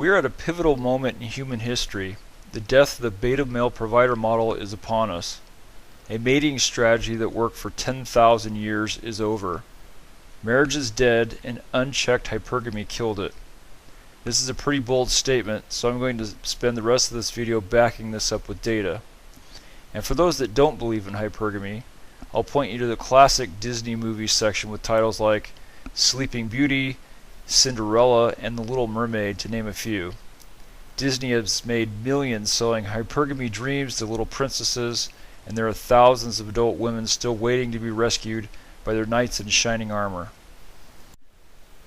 We are at a pivotal moment in human history. The death of the beta male provider model is upon us. A mating strategy that worked for 10,000 years is over. Marriage is dead, and unchecked hypergamy killed it. This is a pretty bold statement, so I'm going to spend the rest of this video backing this up with data. And for those that don't believe in hypergamy, I'll point you to the classic Disney movie section with titles like Sleeping Beauty, Cinderella, and The Little Mermaid, to name a few. Disney has made millions selling hypergamy dreams to little princesses, and there are thousands of adult women still waiting to be rescued by their knights in shining armor.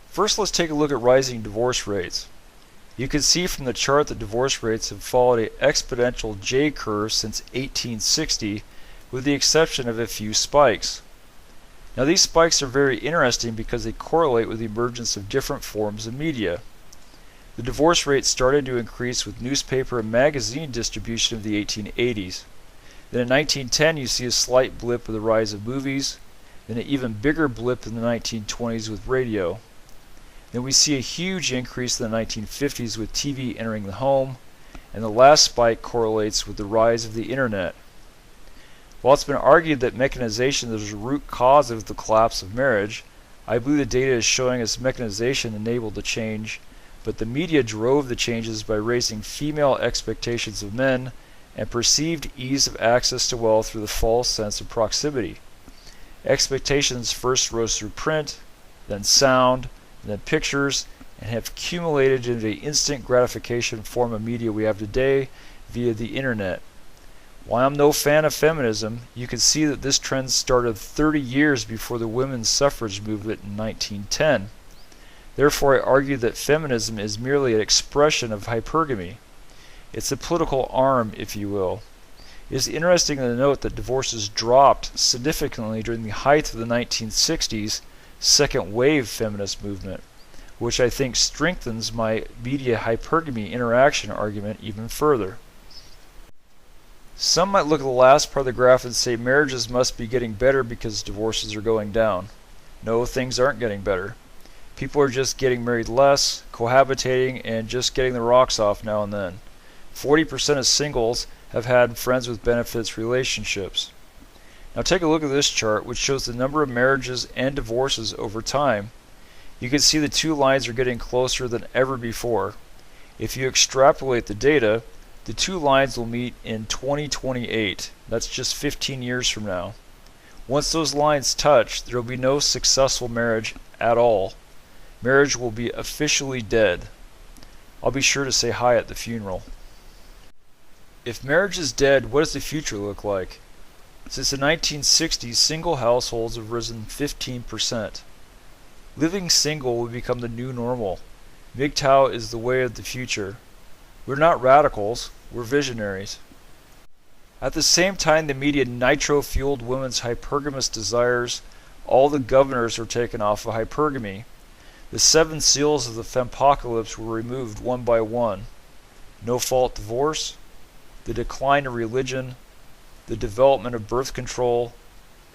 First, let's take a look at rising divorce rates. You can see from the chart that divorce rates have followed an exponential J-curve since 1860, with the exception of a few spikes. Now, these spikes are very interesting because they correlate with the emergence of different forms of media. The divorce rate started to increase with newspaper and magazine distribution of the 1880s. Then in 1910 you see a slight blip with the rise of movies, then an even bigger blip in the 1920s with radio. Then we see a huge increase in the 1950s with TV entering the home, and the last spike correlates with the rise of the internet. While it's been argued that mechanization is the root cause of the collapse of marriage, I believe the data is showing us mechanization enabled the change, but the media drove the changes by raising female expectations of men and perceived ease of access to wealth through the false sense of proximity. Expectations first rose through print, then sound, and then pictures, and have accumulated into the instant gratification form of media we have today via the internet. While I'm no fan of feminism, you can see that this trend started 30 years before the women's suffrage movement in 1910. Therefore, I argue that feminism is merely an expression of hypergamy. It's a political arm, if you will. It is interesting to note that divorces dropped significantly during the height of the 1960s second wave feminist movement, which I think strengthens my media hypergamy interaction argument even further. Some might look at the last part of the graph and say marriages must be getting better because divorces are going down. No, things aren't getting better. People are just getting married less, cohabitating, and just getting the rocks off now and then. 40% of singles have had friends with benefits relationships. Now take a look at this chart, which shows the number of marriages and divorces over time. You can see the two lines are getting closer than ever before. If you extrapolate the data, the two lines will meet in 2028. That's just 15 years from now. Once those lines touch, there will be no successful marriage at all. Marriage will be officially dead. I'll be sure to say hi at the funeral. If marriage is dead, what does the future look like? Since the 1960s, single households have risen 15%. Living single will become the new normal. MGTOW is the way of the future. We're not radicals, we're visionaries. At the same time the media nitro-fueled women's hypergamous desires, all the governors were taken off of hypergamy. The 7 seals of the Fempocalypse were removed one by one. No-fault divorce, the decline of religion, the development of birth control,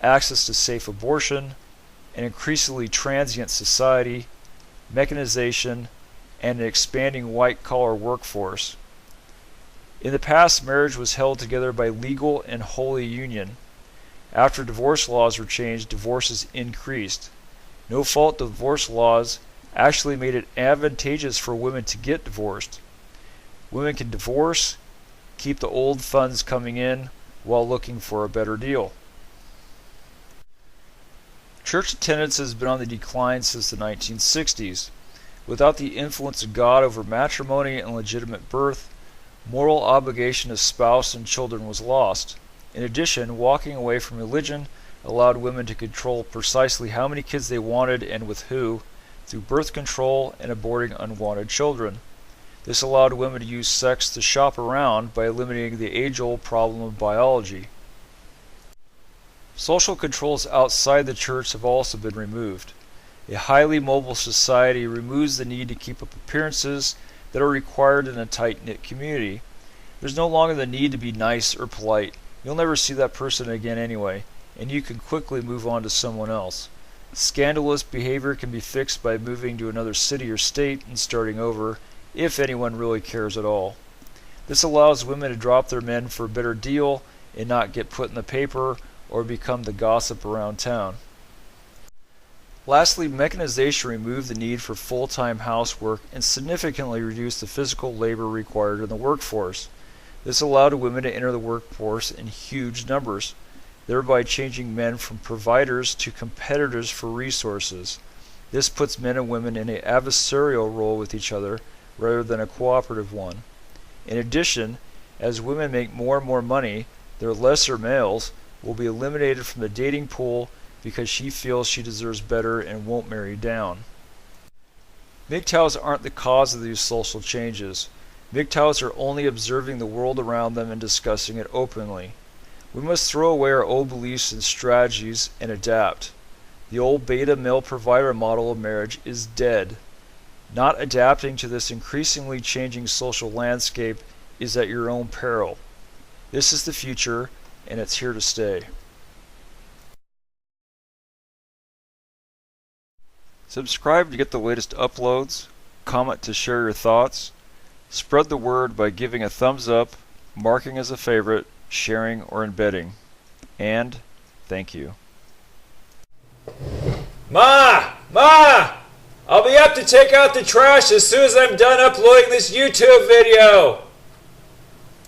access to safe abortion, an increasingly transient society, mechanization, and an expanding white-collar workforce. In the past, marriage was held together by legal and holy union. After divorce laws were changed, divorces increased. No-fault divorce laws actually made it advantageous for women to get divorced. Women can divorce, keep the old funds coming in, while looking for a better deal. Church attendance has been on the decline since the 1960s. Without the influence of God over matrimony and legitimate birth, moral obligation of spouse and children was lost. In addition, walking away from religion allowed women to control precisely how many kids they wanted and with who, through birth control and aborting unwanted children. This allowed women to use sex to shop around by eliminating the age-old problem of biology. Social controls outside the church have also been removed. A highly mobile society removes the need to keep up appearances that are required in a tight-knit community. There's no longer the need to be nice or polite. You'll never see that person again anyway, and you can quickly move on to someone else. Scandalous behavior can be fixed by moving to another city or state and starting over, if anyone really cares at all. This allows women to drop their men for a better deal and not get put in the paper or become the gossip around town. Lastly, mechanization removed the need for full-time housework and significantly reduced the physical labor required in the workforce. This allowed women to enter the workforce in huge numbers, thereby changing men from providers to competitors for resources. This puts men and women in an adversarial role with each other rather than a cooperative one. In addition, as women make more and more money, their lesser males will be eliminated from the dating pool because she feels she deserves better and won't marry down. MGTOWs aren't the cause of these social changes. MGTOWs are only observing the world around them and discussing it openly. We must throw away our old beliefs and strategies and adapt. The old beta male provider model of marriage is dead. Not adapting to this increasingly changing social landscape is at your own peril. This is the future, and it's here to stay. Subscribe to get the latest uploads, comment to share your thoughts, spread the word by giving a thumbs up, marking as a favorite, sharing or embedding, and thank you. Ma! I'll be up to take out the trash as soon as I'm done uploading this YouTube video!